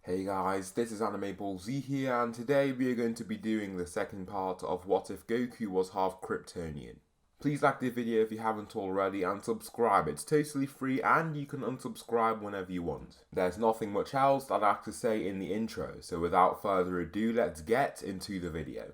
Hey guys, this is Anime Ball Z here, and today we are going to be doing the second part of What If Goku Was Half Kryptonian. Please like the video if you haven't already and subscribe, it's totally free and you can unsubscribe whenever you want. There's nothing much else I'd have to say in the intro, so without further ado, let's get into the video.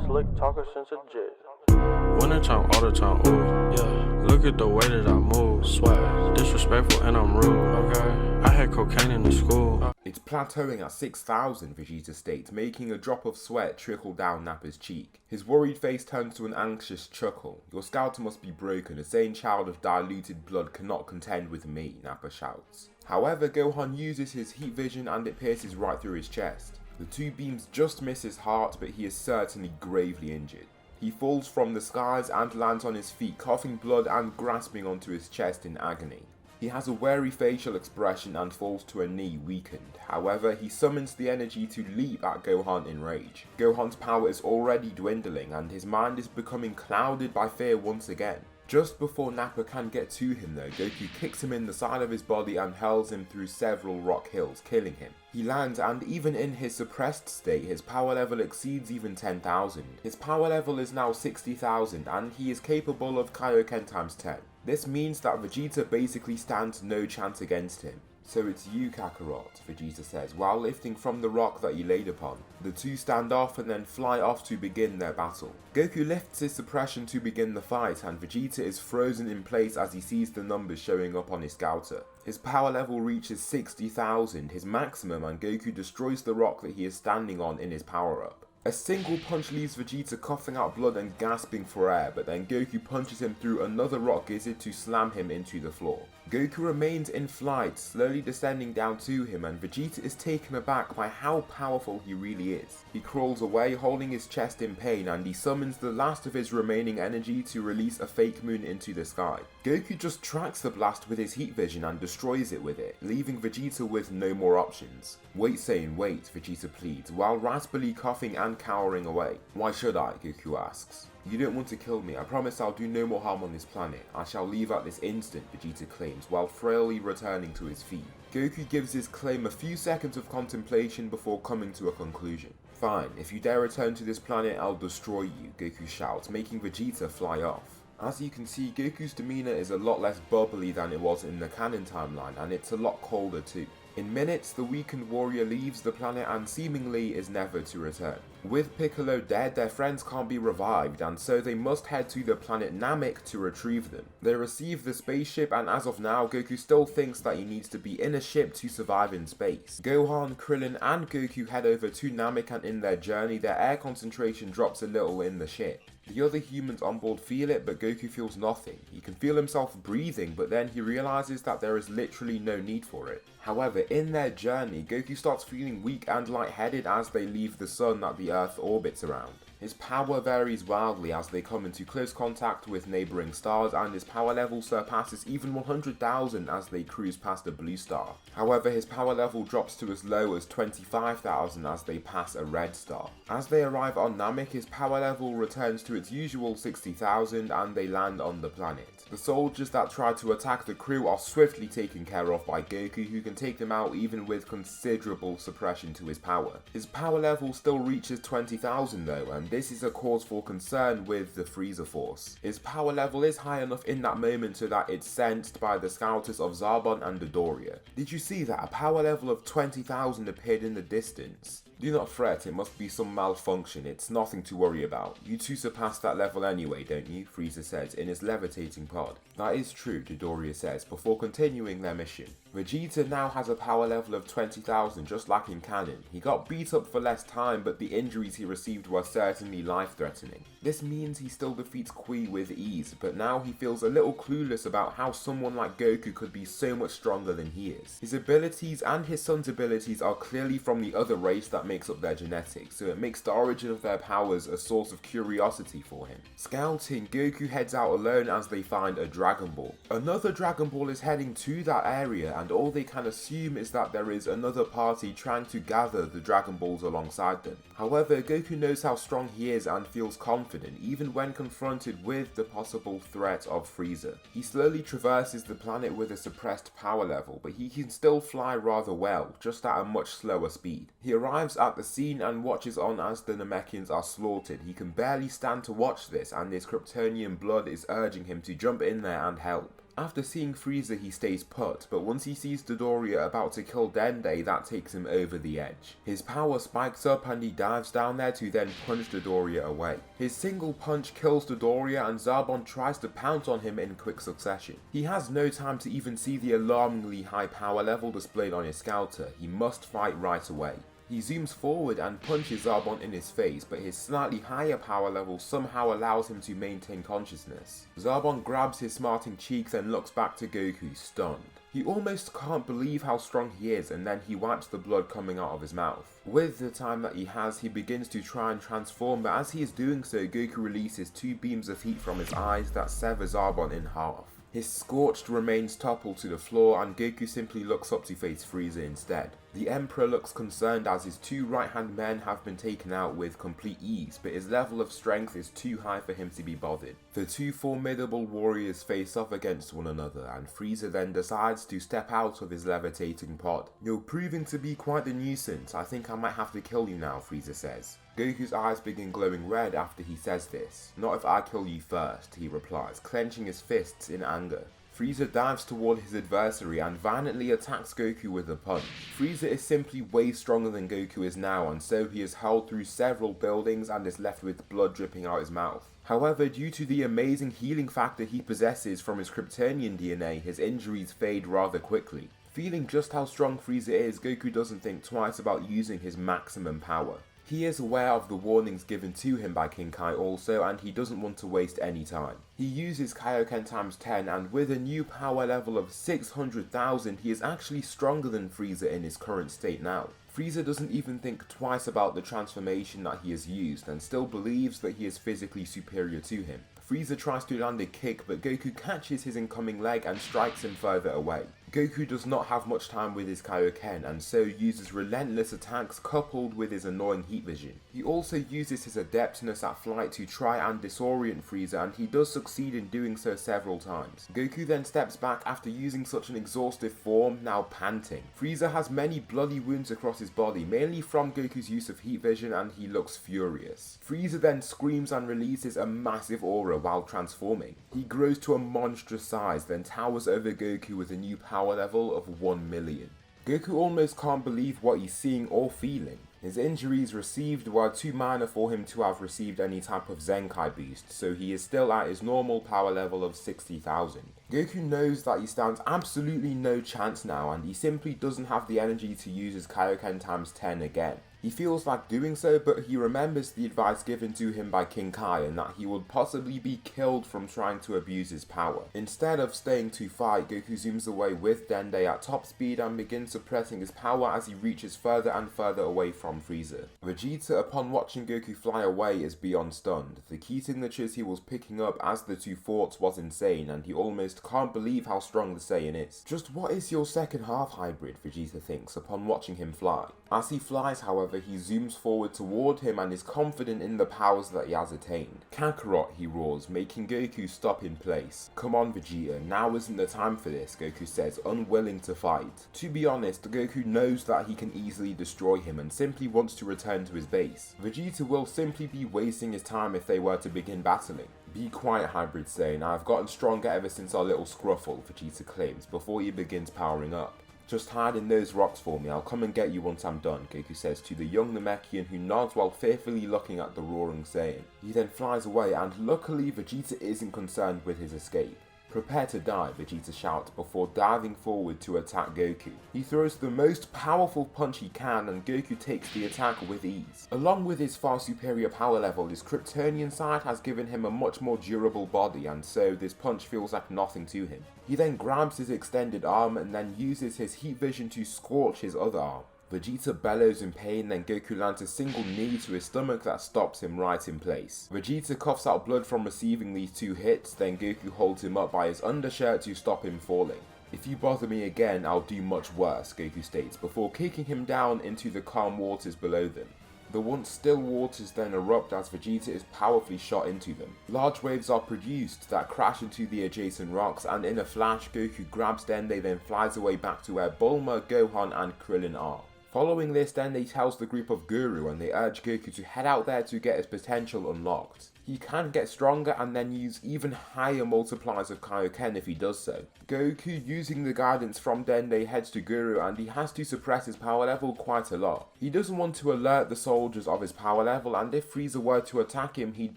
Slick talker since a jet. Winter time, all the time, ooh, yeah. Look at the way that I move, swag. Disrespectful and I'm rude, okay. I had cocaine in the school. It's plateauing at 6,000, Vegeta states, making a drop of sweat trickle down Nappa's cheek. His worried face turns to an anxious chuckle. Your scouter must be broken, a sane child of diluted blood cannot contend with me, Nappa shouts. However, Gohan uses his heat vision and it pierces right through his chest. The two beams just miss his heart, but he is certainly gravely injured. He falls from the skies and lands on his feet, coughing blood and grasping onto his chest in agony. He has a wary facial expression and falls to a knee weakened. However, he summons the energy to leap at Gohan in rage. Gohan's power is already dwindling and his mind is becoming clouded by fear once again. Just before Nappa can get to him though, Goku kicks him in the side of his body and hurls him through several rock hills, killing him. He lands and even in his suppressed state, his power level exceeds even 10,000. His power level is now 60,000 and he is capable of Kaioken times 10. This means that Vegeta basically stands no chance against him. So it's you, Kakarot, Vegeta says, while lifting from the rock that he laid upon. The two stand off and then fly off to begin their battle. Goku lifts his suppression to begin the fight and Vegeta is frozen in place as he sees the numbers showing up on his scouter. His power level reaches 60,000, his maximum, and Goku destroys the rock that he is standing on in his power-up. A single punch leaves Vegeta coughing out blood and gasping for air, but then Goku punches him through another rock gizzard to slam him into the floor. Goku remains in flight, slowly descending down to him, and Vegeta is taken aback by how powerful he really is. He crawls away, holding his chest in pain, and he summons the last of his remaining energy to release a fake moon into the sky. Goku just tracks the blast with his heat vision and destroys it with it, leaving Vegeta with no more options. Wait, Saiyan, wait, Vegeta pleads, while raspily coughing and cowering away. Why should I? Goku asks. You don't want to kill me. I promise I'll do no more harm on this planet. I shall leave at this instant, Vegeta claims, while frailly returning to his feet. Goku gives his claim a few seconds of contemplation before coming to a conclusion. Fine, if you dare return to this planet, I'll destroy you, Goku shouts, making Vegeta fly off. As you can see, Goku's demeanor is a lot less bubbly than it was in the canon timeline, and it's a lot colder too. In minutes, the weakened warrior leaves the planet and seemingly is never to return. With Piccolo dead, their friends can't be revived, and so they must head to the planet Namek to retrieve them. They receive the spaceship, and as of now, Goku still thinks that he needs to be in a ship to survive in space. Gohan, Krillin, and Goku head over to Namek, and in their journey, their air concentration drops a little in the ship. The other humans on board feel it, but Goku feels nothing. He can feel himself breathing, but then he realizes that there is literally no need for it. However, in their journey, Goku starts feeling weak and lightheaded as they leave the sun that the Earth orbits around. His power varies wildly as they come into close contact with neighbouring stars, and his power level surpasses even 100,000 as they cruise past a blue star. However, his power level drops to as low as 25,000 as they pass a red star. As they arrive on Namek, his power level returns to its usual 60,000 and they land on the planet. The soldiers that try to attack the crew are swiftly taken care of by Goku, who can take them out even with considerable suppression to his power. His power level still reaches 20,000 though, and this is a cause for concern with the Frieza force. His power level is high enough in that moment so that it's sensed by the scouters of Zarbon and Dodoria. Did you see that? A power level of 20,000 appeared in the distance. Do not fret, it must be some malfunction, it's nothing to worry about. You two surpassed that level anyway, don't you? Frieza says in his levitating pod. That is true, Dodoria says, before continuing their mission. Vegeta now has a power level of 20,000 just like in canon. He got beat up for less time, but the injuries he received were certainly life-threatening. This means he still defeats Kui with ease, but now he feels a little clueless about how someone like Goku could be so much stronger than he is. His abilities and his son's abilities are clearly from the other race that that makes up their genetics, so it makes the origin of their powers a source of curiosity for him. Scouting, Goku heads out alone as they find a Dragon Ball. Another Dragon Ball is heading to that area, and all they can assume is that there is another party trying to gather the Dragon Balls alongside them. However, Goku knows how strong he is and feels confident even when confronted with the possible threat of Frieza. He slowly traverses the planet with a suppressed power level, but he can still fly rather well, just at a much slower speed. He arrives at the scene and watches on as the Namekians are slaughtered. He can barely stand to watch this, and his Kryptonian blood is urging him to jump in there and help. After seeing Frieza, he stays put, but once he sees Dodoria about to kill Dende, that takes him over the edge. His power spikes up and he dives down there to then punch Dodoria away. His single punch kills Dodoria and Zarbon tries to pounce on him in quick succession. He has no time to even see the alarmingly high power level displayed on his scouter. He must fight right away. He zooms forward and punches Zarbon in his face, but his slightly higher power level somehow allows him to maintain consciousness. Zarbon grabs his smarting cheeks and looks back to Goku, stunned. He almost can't believe how strong he is, and then he wipes the blood coming out of his mouth. With the time that he has, he begins to try and transform, but as he is doing so, Goku releases 2 beams of heat from his eyes that sever Zarbon in half. His scorched remains topple to the floor, and Goku simply looks up to face Frieza instead. The Emperor looks concerned as his 2 right-hand men have been taken out with complete ease, but his level of strength is too high for him to be bothered. The 2 formidable warriors face off against one another, and Frieza then decides to step out of his levitating pod. "You're proving to be quite the nuisance. I think I might have to kill you now," Frieza says. Goku's eyes begin glowing red after he says this. "Not if I kill you first," he replies, clenching his fists in anger. Frieza dives toward his adversary and violently attacks Goku with a punch. Frieza is simply way stronger than Goku is now, and so he is hurled through several buildings and is left with blood dripping out his mouth. However, due to the amazing healing factor he possesses from his Kryptonian DNA, his injuries fade rather quickly. Feeling just how strong Frieza is, Goku doesn't think twice about using his maximum power. He is aware of the warnings given to him by King Kai also, and he doesn't want to waste any time. He uses Kaioken times 10, and with a new power level of 600,000, he is actually stronger than Frieza in his current state now. Frieza doesn't even think twice about the transformation that he has used, and still believes that he is physically superior to him. Frieza tries to land a kick, but Goku catches his incoming leg and strikes him further away. Goku does not have much time with his Kaioken, and so uses relentless attacks coupled with his annoying heat vision. He also uses his adeptness at flight to try and disorient Frieza, and he does succeed in doing so several times. Goku then steps back after using such an exhaustive form, now panting. Frieza has many bloody wounds across his body, mainly from Goku's use of heat vision, and he looks furious. Frieza then screams and releases a massive aura while transforming. He grows to a monstrous size, then towers over Goku with a new power level of 1 million. Goku almost can't believe what he's seeing or feeling. His injuries received were too minor for him to have received any type of Zenkai boost, so he is still at his normal power level of 60,000. Goku knows that he stands absolutely no chance now, and he simply doesn't have the energy to use his Kaioken times 10 again. He feels like doing so, but he remembers the advice given to him by King Kai and that he would possibly be killed from trying to abuse his power. Instead of staying to fight, Goku zooms away with Dende at top speed and begins suppressing his power as he reaches further and further away from Frieza. Vegeta, upon watching Goku fly away, is beyond stunned. The key signatures he was picking up as the 2 fought was insane, and he almost can't believe how strong the Saiyan is. Just what is your second half hybrid, Vegeta thinks upon watching him fly. As he flies, however, he zooms forward toward him and is confident in the powers that he has attained. "Kakarot," he roars, making Goku stop in place. "Come on, Vegeta, now isn't the time for this," Goku says, unwilling to fight. To be honest, Goku knows that he can easily destroy him and simply wants to return to his base. Vegeta will simply be wasting his time if they were to begin battling. "Be quiet, Hybrid Saiyan, I've gotten stronger ever since our little scruffle," Vegeta claims, before he begins powering up. "Just hide in those rocks for me, I'll come and get you once I'm done," Goku says to the young Namekian, who nods while fearfully looking at the roaring Saiyan. He then flies away, and luckily Vegeta isn't concerned with his escape. "Prepare to die," Vegeta shouts before diving forward to attack Goku. He throws the most powerful punch he can, and Goku takes the attack with ease. Along with his far superior power level, his Kryptonian side has given him a much more durable body, and so this punch feels like nothing to him. He then grabs his extended arm and then uses his heat vision to scorch his other arm. Vegeta bellows in pain, then Goku lands a single knee to his stomach that stops him right in place. Vegeta coughs out blood from receiving these 2 hits, then Goku holds him up by his undershirt to stop him falling. "If you bother me again, I'll do much worse," Goku states, before kicking him down into the calm waters below them. The once still waters then erupt as Vegeta is powerfully shot into them. Large waves are produced that crash into the adjacent rocks, and in a flash, Goku grabs Dende, then flies away back to where Bulma, Gohan and Krillin are. Following this, Dende tells the group of Guru and they urge Goku to head out there to get his potential unlocked. He can get stronger and then use even higher multipliers of Kaioken if he does so. Goku, using the guidance from Dende, heads to Guru and he has to suppress his power level quite a lot. He doesn't want to alert the soldiers of his power level, and if Frieza were to attack him, he'd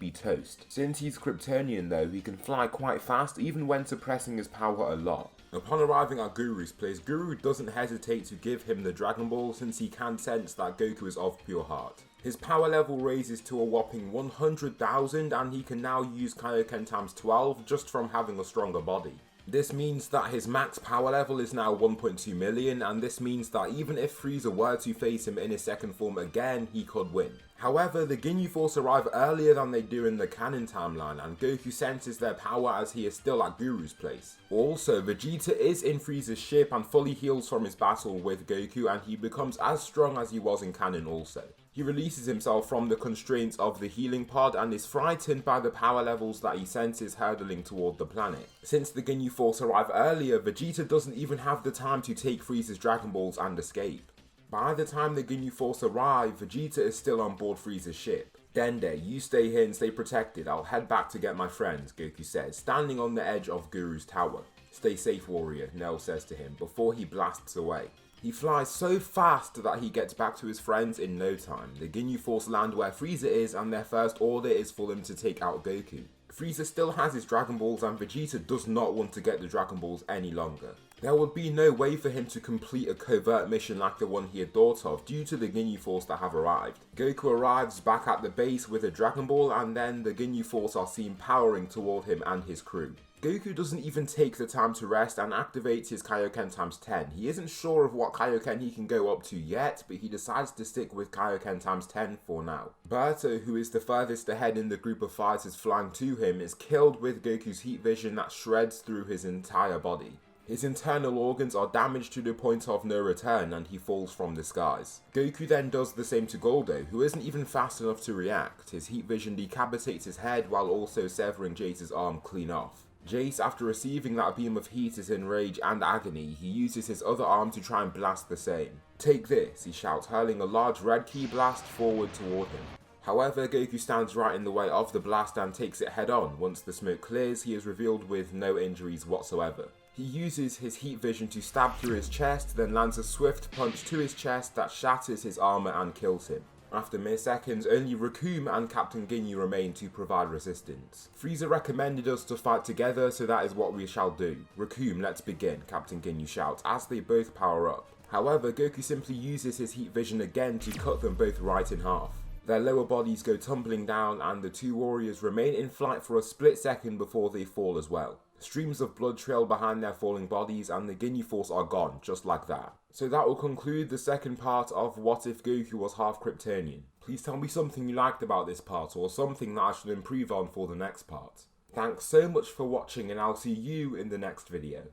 be toast. Since he's Kryptonian though, he can fly quite fast even when suppressing his power a lot. Upon arriving at Guru's place, Guru doesn't hesitate to give him the Dragon Ball since he can sense that Goku is of pure heart. His power level raises to a whopping 100,000 and he can now use Kaioken times 12 just from having a stronger body. This means that his max power level is now 1.2 million, and this means that even if Frieza were to face him in his second form again, he could win. However, the Ginyu Force arrive earlier than they do in the canon timeline, and Goku senses their power as he is still at Guru's place. Also, Vegeta is in Frieza's ship and fully heals from his battle with Goku, and he becomes as strong as he was in canon also. He releases himself from the constraints of the healing pod and is frightened by the power levels that he senses hurtling toward the planet. Since the Ginyu Force arrive earlier, Vegeta doesn't even have the time to take Frieza's Dragon Balls and escape. By the time the Ginyu Force arrive, Vegeta is still on board Frieza's ship. "Dende, you stay here and stay protected. I'll head back to get my friends," Goku says, standing on the edge of Guru's tower. "Stay safe, warrior," Nell says to him before he blasts away. He flies so fast that he gets back to his friends in no time. The Ginyu Force land where Frieza is and their first order is for them to take out Goku. Frieza still has his Dragon Balls and Vegeta does not want to get the Dragon Balls any longer. There would be no way for him to complete a covert mission like the one he had thought of due to the Ginyu Force that have arrived. Goku arrives back at the base with a Dragon Ball and then the Ginyu Force are seen powering toward him and his crew. Goku doesn't even take the time to rest and activates his Kaioken times 10. He isn't sure of what Kaioken he can go up to yet, but he decides to stick with Kaioken times 10 for now. Berto, who is the furthest ahead in the group of fighters flying to him, is killed with Goku's heat vision that shreds through his entire body. His internal organs are damaged to the point of no return and he falls from the skies. Goku then does the same to Goldo, who isn't even fast enough to react. His heat vision decapitates his head while also severing Jace's arm clean off. Jace, after receiving that beam of heat, is in rage and agony. He uses his other arm to try and blast the same. "Take this," he shouts, hurling a large red ki blast forward toward him. However, Goku stands right in the way of the blast and takes it head on. Once the smoke clears, he is revealed with no injuries whatsoever. He uses his heat vision to stab through his chest, then lands a swift punch to his chest that shatters his armor and kills him. After mere seconds, only Recoome and Captain Ginyu remain to provide resistance. Frieza recommended us to fight together, so that is what we shall do. "Recoome, let's begin," Captain Ginyu shouts as they both power up. However, Goku simply uses his heat vision again to cut them both right in half. Their lower bodies go tumbling down and the two warriors remain in flight for a split second before they fall as well. Streams of blood trail behind their falling bodies and the Ginyu Force are gone, just like that. So that will conclude the second part of What If Goku Was Half Kryptonian. Please tell me something you liked about this part or something that I should improve on for the next part. Thanks so much for watching and I'll see you in the next video.